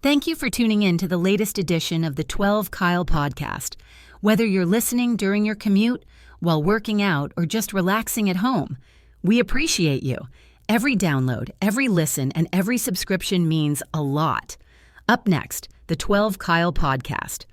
Thank you for tuning in to the latest edition of the 12 Kyle podcast. Whether you're listening during your commute, while working out, or just relaxing at home, we appreciate you. Every download, every listen, and every subscription means a lot. Up next, the 12 Kyle podcast.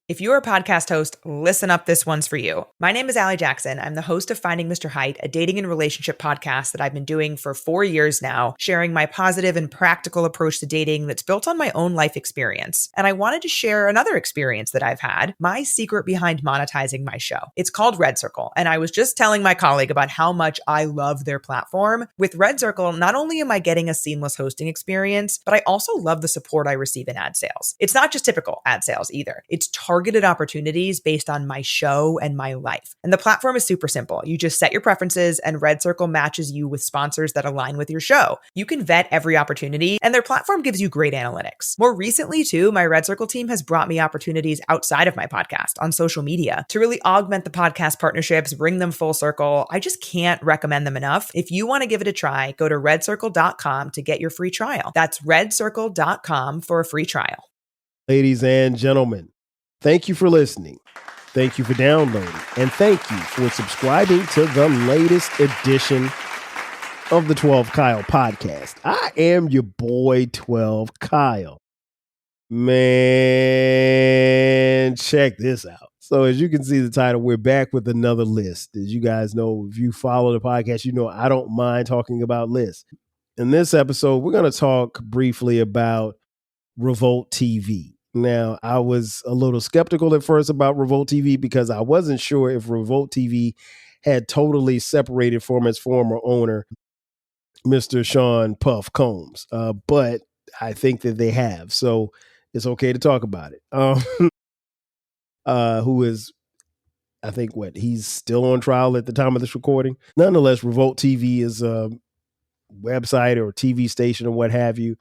If you're a podcast host, listen up, this one's for you. My name is Allie Jackson. I'm the host of Finding Mr. Height, a dating and relationship podcast that I've been doing for 4 years now, sharing my positive and practical approach to dating that's built on my own life experience. And I wanted to share another experience that I've had, my secret behind monetizing my show. It's called Red Circle, and I was just telling my colleague about how much I love their platform. With Red Circle, not only am I getting a seamless hosting experience, but I also love the support I receive in ad sales. It's not just typical ad sales either. It's targeted opportunities based on my show and my life. And the platform is super simple. You just set your preferences and Red Circle matches you with sponsors that align with your show. You can vet every opportunity and their platform gives you great analytics. More recently too, my Red Circle team has brought me opportunities outside of my podcast on social media to really augment the podcast partnerships, bring them full circle. I just can't recommend them enough. If you want to give it a try, go to redcircle.com to get your free trial. That's redcircle.com for a free trial. Ladies and gentlemen, thank you for listening. Thank you for downloading. And thank you for subscribing to the latest edition of the 12 Kyle podcast. I am your boy, 12 Kyle. Man, check this out. So as you can see the title, we're back with another list. As you guys know, if you follow the podcast, you know I don't mind talking about lists. In this episode, we're going to talk briefly about Revolt TV. Now, I was a little skeptical at first about Revolt TV because I wasn't sure if Revolt TV had totally separated from its former owner, Mr. Sean Puff Combs. But I think that they have. So it's okay to talk about it. Who is, I think, he's still on trial at the time of this recording. Nonetheless, Revolt TV is a website or TV station or what have you,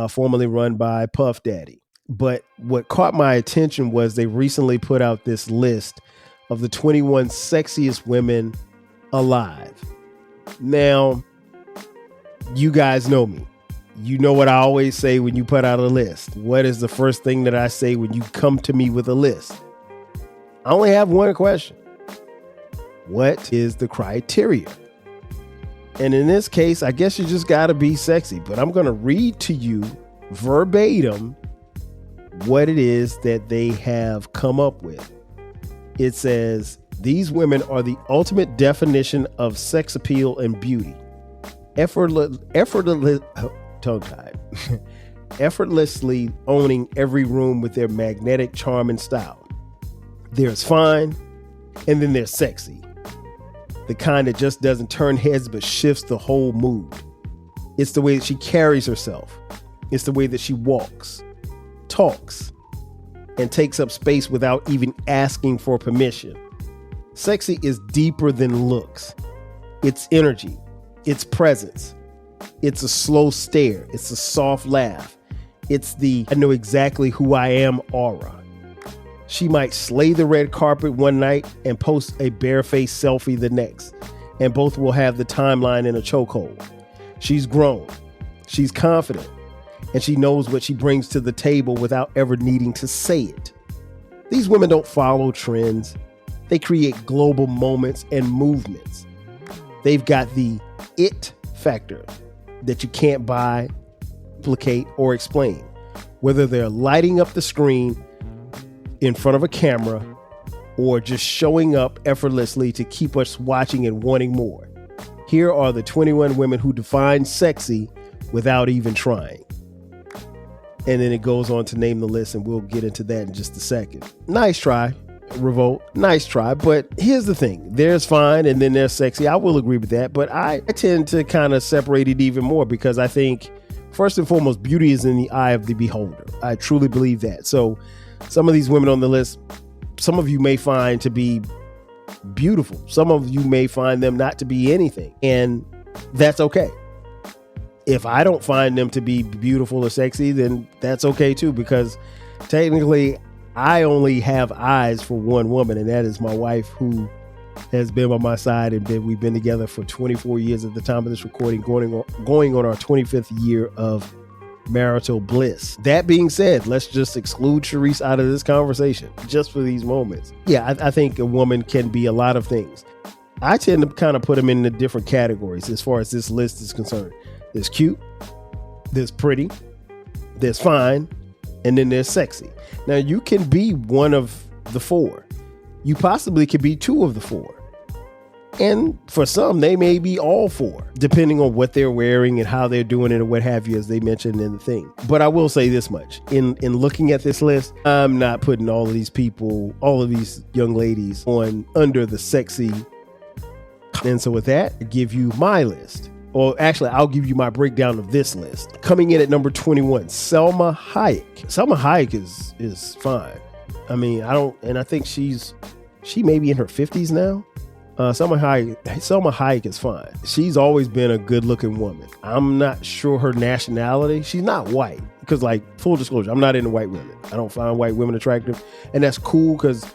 formerly run by Puff Daddy. But what caught my attention was they recently put out this list of the 21 sexiest women alive. Now, you guys know me. You know what I always say when you put out a list. What is the first thing that I say when you come to me with a list? I only have one question. What is the criteria? And in this case, I guess you just got to be sexy. But I'm going to read to you verbatim what it is that they have come up with. It says, these women are the ultimate definition of sex appeal and beauty. Effortlessly owning every room with their magnetic charm and style. There's fine, and then there's sexy. The kind that just doesn't turn heads but shifts the whole mood. It's the way that she carries herself. It's the way that she walks, talks, and takes up space without even asking for permission. Sexy is deeper than looks. It's energy. It's presence. It's a slow stare. It's a soft laugh. It's the I know exactly who I am aura. She might slay the red carpet one night and post a barefaced selfie the next, and both will have the timeline in a chokehold. She's grown. She's confident. And she knows what she brings to the table without ever needing to say it. These women don't follow trends. They create global moments and movements. They've got the it factor that you can't buy, duplicate, or explain. Whether they're lighting up the screen in front of a camera or just showing up effortlessly to keep us watching and wanting more. Here are the 21 women who define sexy without even trying. And then it goes on to name the list, and we'll get into that in just a second. Nice try, Revolt. Nice try. But here's the thing. There's fine, and then there's sexy. I will agree with that. But I tend to kind of separate it even more because I think, first and foremost, beauty is in the eye of the beholder. I truly believe that. So some of these women on the list, some of you may find to be beautiful. Some of you may find them not to be anything. And that's okay. If I don't find them to be beautiful or sexy, then that's okay too, because technically I only have eyes for one woman, and that is my wife, who has been by my side, and we've been together for 24 years at the time of this recording, going on our 25th year of marital bliss. That being said, let's just exclude Sharice out of this conversation just for these moments. Yeah, I think a woman can be a lot of things. I tend to kind of put them in the different categories as far as this list is concerned. There's cute, there's pretty, there's fine, and then there's sexy. Now, you can be one of the four. You possibly could be two of the four. And for some, they may be all four, depending on what they're wearing and how they're doing it or what have you, as they mentioned in the thing. But I will say this much. In looking at this list, I'm not putting all of these people, all of these young ladies on under the sexy. And so with that, I give you my list. Or actually, I'll give you my breakdown of this list. Coming in at number 21, Salma Hayek. Salma Hayek is fine. I mean, I think she may be in her 50s now. Salma Hayek is fine. She's always been a good looking woman. I'm not sure her nationality. She's not white because, like, full disclosure, I'm not into white women. I don't find white women attractive. And that's cool because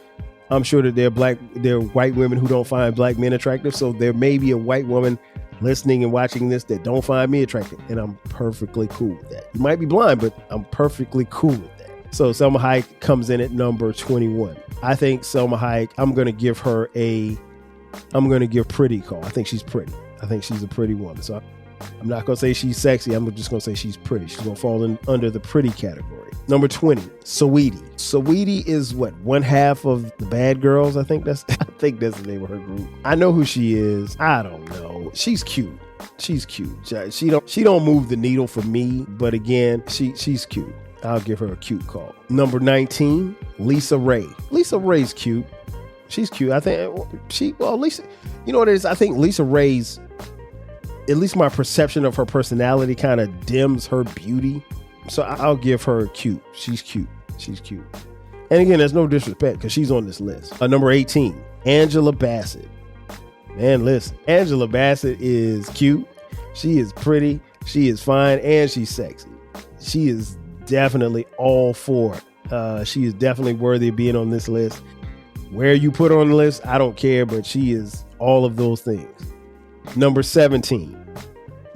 I'm sure that there are white women who don't find black men attractive. So there may be a white woman listening and watching this that don't find me attractive. And I'm perfectly cool with that. You might be blind, but I'm perfectly cool with that. So Salma Hayek comes in at number 21. I think Salma Hayek, I'm going to give pretty call. I think she's pretty. I think she's a pretty woman. So I'm not going to say she's sexy. I'm just going to say she's pretty. She's going to fall under the pretty category. Number 20, Saweetie. Saweetie is what, one half of the Bad Girls? I think that's the name of her group. I know who she is. I don't know. She's cute. She's cute. She don't move the needle for me, but again, she's cute. I'll give her a cute call. Number 19, Lisa Ray. Lisa Ray's cute. She's cute. I think Lisa, you know what it is? I think Lisa Ray's, at least my perception of her personality kind of dims her beauty. So I'll give her cute. She's cute. She's cute. And again, there's no disrespect because she's on this list. Number 18, Angela Bassett. Man, listen, Angela Bassett is cute. She is pretty. She is fine. And she's sexy. She is definitely all for it. She is definitely worthy of being on this list. Where you put her on the list, I don't care, but she is all of those things. Number 17,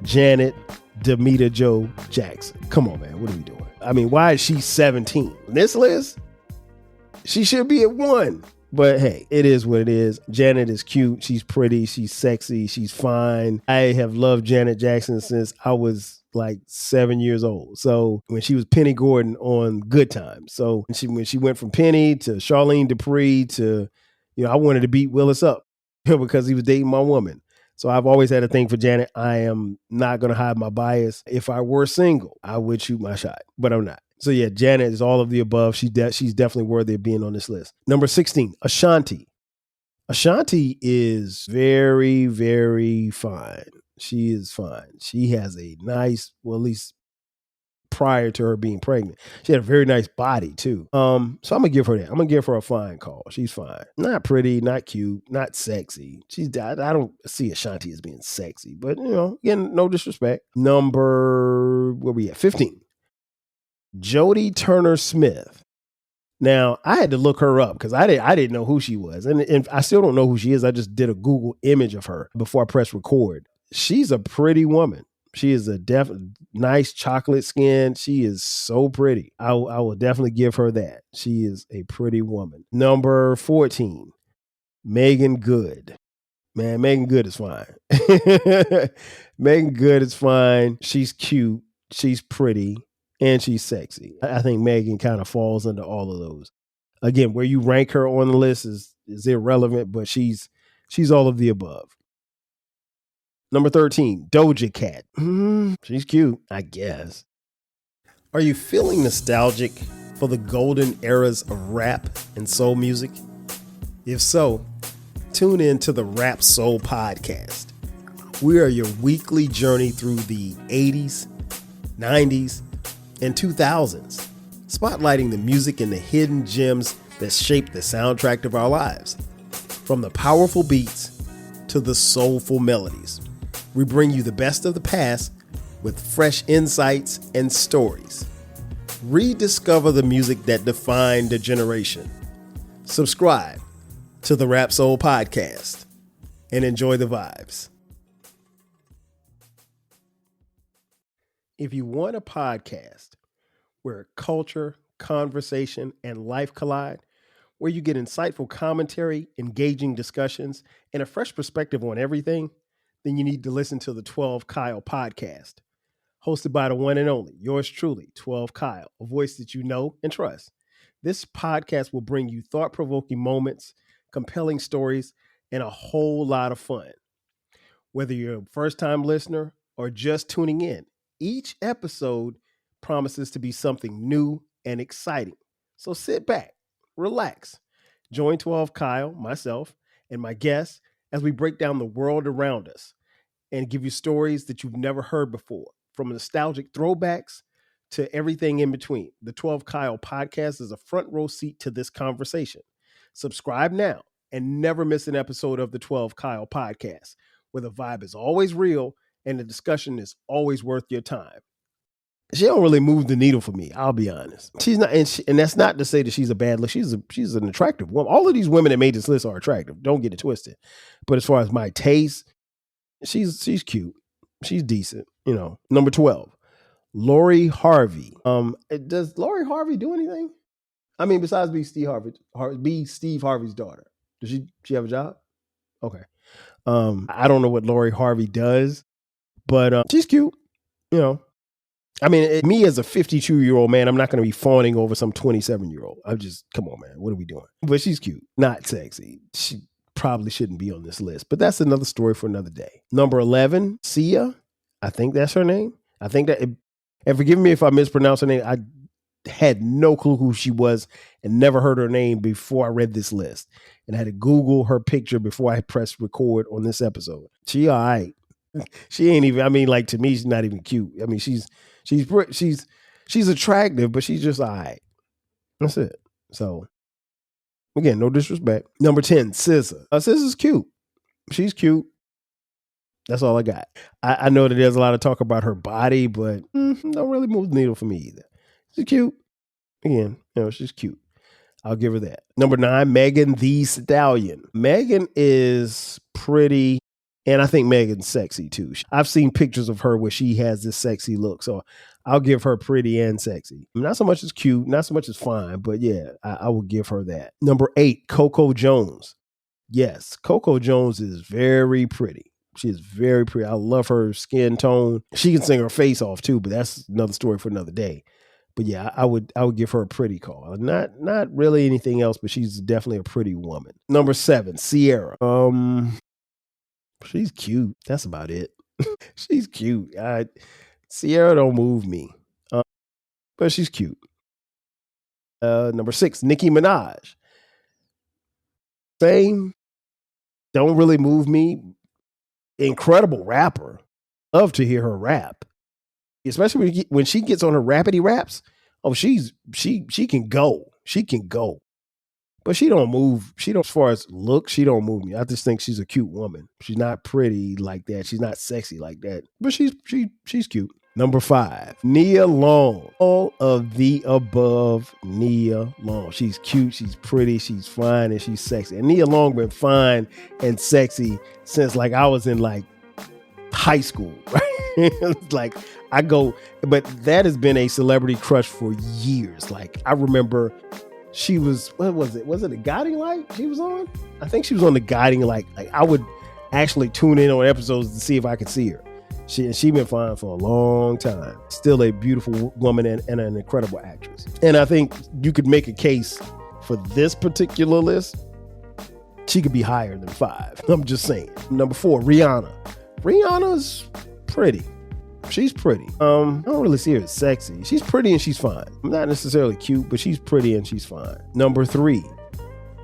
Janet Demita Jo Jackson. Come on, man. What are we doing? I mean, why is she 17? This list, she should be at 1. But hey, it is what it is. Janet is cute. She's pretty. She's sexy. She's fine. I have loved Janet Jackson since I was like 7 years old. So when she was Penny Gordon on Good Times. So when she went from Penny to Charlene Dupree to, I wanted to beat Willis up because he was dating my woman. So I've always had a thing for Janet. I am not going to hide my bias. If I were single, I would shoot my shot, but I'm not. So yeah, Janet is all of the above. She's definitely worthy of being on this list. Number 16, Ashanti. Ashanti is very, very fine. She is fine. She has a nice, well, at least prior to her being pregnant, she had a very nice body too. So I'm gonna give her that. I'm gonna give her a fine call. She's fine. Not pretty, not cute, not sexy. I don't see Ashanti as being sexy, but again, no disrespect. Number, where we at? 15. Jodie Turner-Smith. Now, I had to look her up because I didn't know who she was. And I still don't know who she is. I just did a Google image of her before I pressed record. She's a pretty woman. She is a nice chocolate skin. She is so pretty. I will definitely give her that. She is a pretty woman. Number 14, Megan Good. Man, Megan Good is fine. Megan Good is fine. She's cute. She's pretty. And she's sexy. I think Megan kind of falls under all of those. Again, where you rank her on the list is irrelevant, but she's all of the above. Number 13, Doja Cat. She's cute, I guess. Are you feeling nostalgic for the golden eras of rap and soul music? If so, tune in to the Rap Soul Podcast. We are your weekly journey through the 80s, 90s, and 2000s, spotlighting the music and the hidden gems that shape the soundtrack of our lives. From the powerful beats to the soulful melodies, we bring you the best of the past with fresh insights and stories. Rediscover the music that defined a generation. Subscribe to the Rap Soul Podcast and enjoy the vibes. If you want a podcast where culture, conversation, and life collide, where you get insightful commentary, engaging discussions, and a fresh perspective on everything, then you need to listen to the 12 Kyle podcast, hosted by the one and only, yours truly, 12 Kyle, a voice that you know and trust. This podcast will bring you thought-provoking moments, compelling stories, and a whole lot of fun. Whether you're a first-time listener or just tuning in, each episode promises to be something new and exciting. So sit back, relax, join 12 Kyle, myself, and my guests as we break down the world around us and give you stories that you've never heard before, from nostalgic throwbacks to everything in between. The 12 Kyle podcast is a front row seat to this conversation. Subscribe now and never miss an episode of the 12 Kyle podcast, where the vibe is always real and the discussion is always worth your time. She don't really move the needle for me, I'll be honest. She's not, and that's not to say that she's a bad look. She's an attractive woman. All of these women that made this list are attractive. Don't get it twisted. But as far as my taste, she's cute. She's decent. Number 12, Lori Harvey. Does Lori Harvey do anything? I mean, besides be Steve Harvey's daughter. Does she have a job? Okay. I don't know what Lori Harvey does, but she's cute. I mean, me as a 52-year-old man, I'm not going to be fawning over some 27-year-old. Come on, man. What are we doing? But she's cute, not sexy. She probably shouldn't be on this list, but that's another story for another day. Number 11, Sia. I think that's her name. I think that, and forgive me if I mispronounce her name. I had no clue who she was and never heard her name before I read this list, and I had to Google her picture before I pressed record on this episode. She all right. She ain't even, to me, she's not even cute. I mean, she's attractive, but she's just all right. That's it. So again, no disrespect. Number 10, SZA. SZA's cute. She's cute. That's all I got. I know that there's a lot of talk about her body, but don't really move the needle for me either. She's cute. Again, she's cute. I'll give her that. Number 9, Megan Thee Stallion. Megan is pretty, and I think Megan's sexy too. I've seen pictures of her where she has this sexy look, so I'll give her pretty and sexy. Not so much as cute, not so much as fine, but yeah, I will give her that. Number 8, Coco Jones. Yes, Coco Jones is very pretty. She is very pretty. I love her skin tone. She can sing her face off too, but that's another story for another day. But yeah, I would give her a pretty call. Not really anything else, but she's definitely a pretty woman. Number 7, Sierra. She's cute. That's about it. She's cute. Sierra don't move me, but she's cute. Number 6, Nicki Minaj. Same. Don't really move me. Incredible rapper. Love to hear her rap, especially when she gets on her rapidy raps. Oh, she can go. She can go. But she don't move. As far as look, she don't move me. I just think she's a cute woman. She's not pretty like that. She's not sexy like that. But she's cute. Number 5, Nia Long. All of the above, Nia Long. She's cute, she's pretty, she's fine, and she's sexy. And Nia Long been fine and sexy since I was in high school. Right? But that has been a celebrity crush for years. I remember she was, what was it? Was it a Guiding Light she was on? I think she was on the Guiding Light. I would actually tune in on episodes to see if I could see her. She been fine for a long time. Still a beautiful woman and an incredible actress. And I think you could make a case for this particular list. She could be higher than 5. I'm just saying. Number 4, Rihanna. Rihanna's pretty. She's pretty. I don't really see her as sexy. She's pretty and she's fine. Not necessarily cute, but she's pretty and she's fine. Number 3,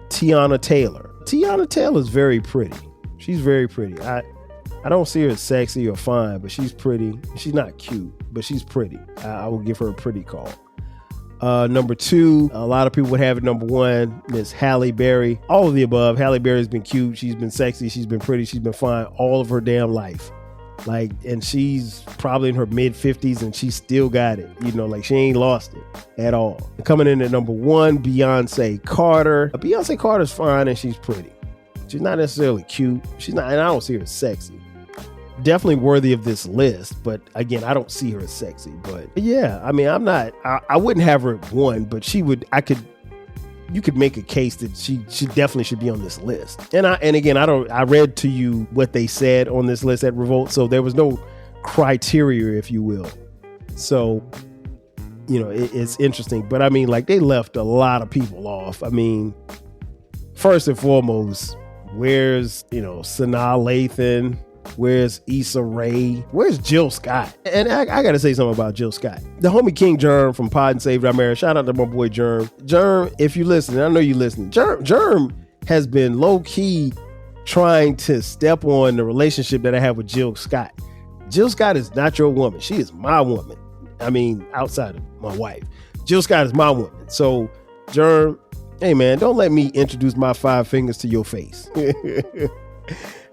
Tiana Taylor. Tiana Taylor's very pretty. She's very pretty. I don't see her as sexy or fine, but she's pretty. She's not cute, but she's pretty. I will give her a pretty call. Number 2, a lot of people would have it number 1, Miss Halle Berry. All of the above. Halle Berry's been cute. She's been sexy. She's been pretty. She's been fine all of her damn life. And she's probably in her mid 50s and she still got it. She ain't lost it at all. Coming in at number 1, Beyonce Carter. Beyonce Carter's fine and she's pretty. She's not necessarily cute. She's not, and I don't see her as sexy. definitely worthy of this list. But again, I don't see her as sexy. But yeah, I mean, I wouldn't have her at one, but you could make a case that she definitely should be on this list. And I read to you what they said on this list at Revolt, so there was no criteria, if you will. So, it's interesting. But I mean, like, they left a lot of people off. I mean, first and foremost, where's Sanaa Lathan? Where's Issa Rae? Where's Jill Scott? And I got to say something about Jill Scott. The homie King Germ from Pod and Saved Our Marriage. Shout out to my boy Germ. Germ, if you listen, I know you listen. Germ has been low key trying to step on the relationship that I have with Jill Scott. Jill Scott is not your woman. She is my woman. I mean, outside of my wife. Jill Scott is my woman. So, Germ, hey man, don't let me introduce my 5 fingers to your face.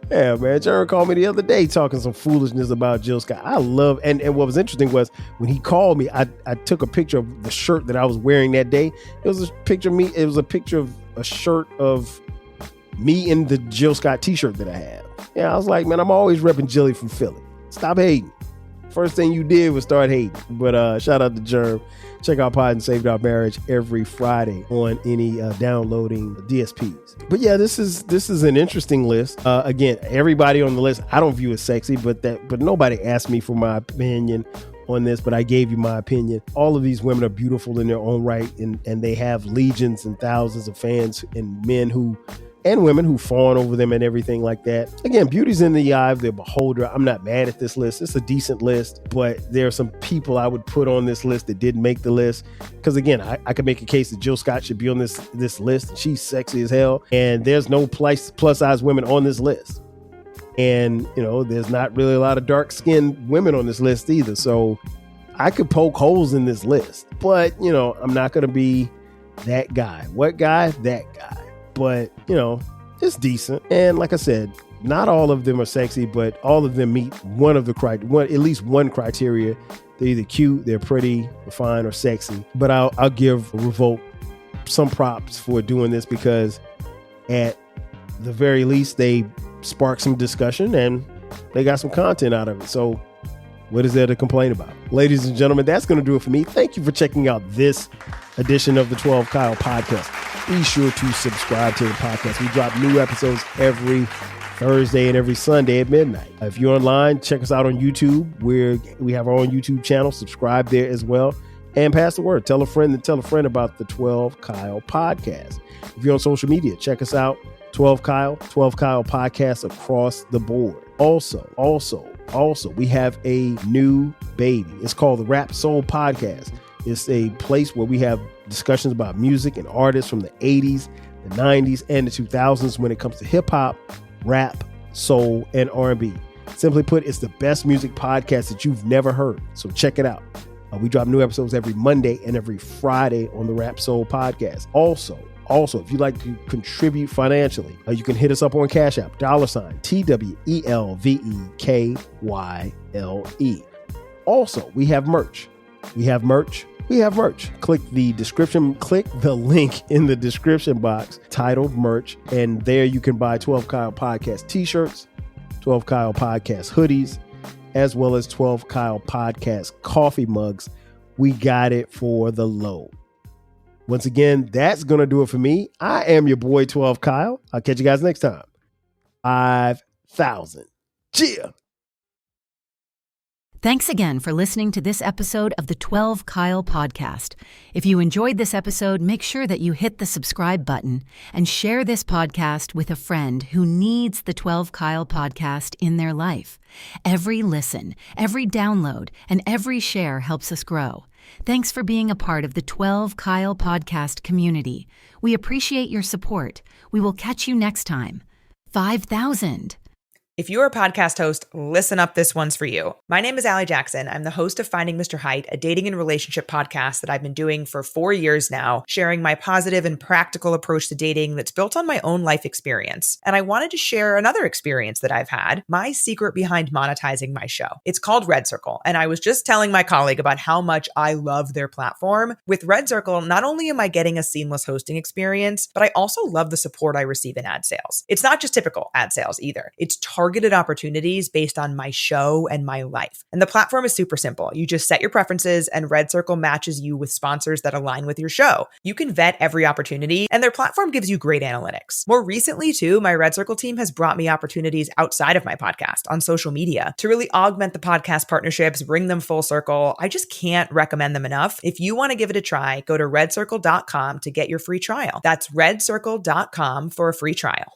Yeah, man. Jared called me the other day talking some foolishness about Jill Scott. I love, and what was interesting was when he called me, I took a picture of the shirt that I was wearing that day. It was a picture of me. It was a picture of a shirt of me in the Jill Scott t-shirt that I have. Yeah, I was like, man, I'm always repping Jilly from Philly. Stop hating. First thing you did was start hating. But shout out to Germ. Check out Pod and Saved Our Marriage every Friday on any downloading DSPs. But yeah, this is an interesting list. Again, everybody on the list I don't view as sexy, but nobody asked me for my opinion on this, but I gave you my opinion. All of these women are beautiful in their own right, and they have legions and thousands of fans and men and women who fawn over them and everything like that. Again, beauty's in the eye of the beholder. I'm not mad at this list. It's a decent list, but there are some people I would put on this list that didn't make the list. Because again, I could make a case that Jill Scott should be on this list. She's sexy as hell, and there's no plus size women on this list. And there's not really a lot of dark skinned women on this list either. So I could poke holes in this list, but I'm not going to be that guy. What guy? That guy. But, it's decent. And like I said, not all of them are sexy, but all of them meet at least one criteria. They're either cute, they're pretty, or fine, or sexy. But I'll give Revolt some props for doing this because at the very least, they sparked some discussion and they got some content out of it. So what is there to complain about? Ladies and gentlemen, that's going to do it for me. Thank you for checking out this edition of the 12 Kyle podcast. Be sure to subscribe to the podcast. We drop new episodes every Thursday and every Sunday at midnight. If you're online, check us out on YouTube, where we have our own YouTube channel. Subscribe there as well. And pass the word. Tell a friend about the 12 Kyle podcast. If you're on social media, check us out. 12 Kyle podcast across the board. Also, we have a new baby. It's called the Rap Soul Podcast. It's a place where we have discussions about music and artists from the 80s, the 90s, and the 2000s when it comes to hip hop, rap, soul, and R&B. Simply put, it's the best music podcast that you've never heard. So check it out. We drop new episodes every Monday and every Friday on the Rap Soul Podcast. Also, if you'd like to contribute financially, you can hit us up on Cash App, $TWELVEKYLE. Also, we have merch. Click the link in the description box titled merch, and there you can buy 12 Kyle Podcast t-shirts, 12 Kyle Podcast hoodies, as well as 12 Kyle Podcast coffee mugs. We got it for the low. Once again, that's going to do it for me. I am your boy 12 Kyle. I'll catch you guys next time. 5,000. Cheer. Thanks again for listening to this episode of the 12 Kyle podcast. If you enjoyed this episode, make sure that you hit the subscribe button and share this podcast with a friend who needs the 12 Kyle podcast in their life. Every listen, every download, and every share helps us grow. Thanks for being a part of the 12 Kyle podcast community. We appreciate your support. We will catch you next time. 5,000. If you're a podcast host, listen up, this one's for you. My name is Allie Jackson. I'm the host of Finding Mr. Height, a dating and relationship podcast that I've been doing for 4 years now, sharing my positive and practical approach to dating that's built on my own life experience. And I wanted to share another experience that I've had, my secret behind monetizing my show. It's called Red Circle, and I was just telling my colleague about how much I love their platform. With Red Circle, not only am I getting a seamless hosting experience, but I also love the support I receive in ad sales. It's not just typical ad sales either. It's targeted targeted opportunities based on my show and my life. And the platform is super simple. You just set your preferences and Red Circle matches you with sponsors that align with your show. You can vet every opportunity and their platform gives you great analytics. More recently too, my Red Circle team has brought me opportunities outside of my podcast on social media to really augment the podcast partnerships, bring them full circle. I just can't recommend them enough. If you want to give it a try, go to redcircle.com to get your free trial. That's redcircle.com for a free trial.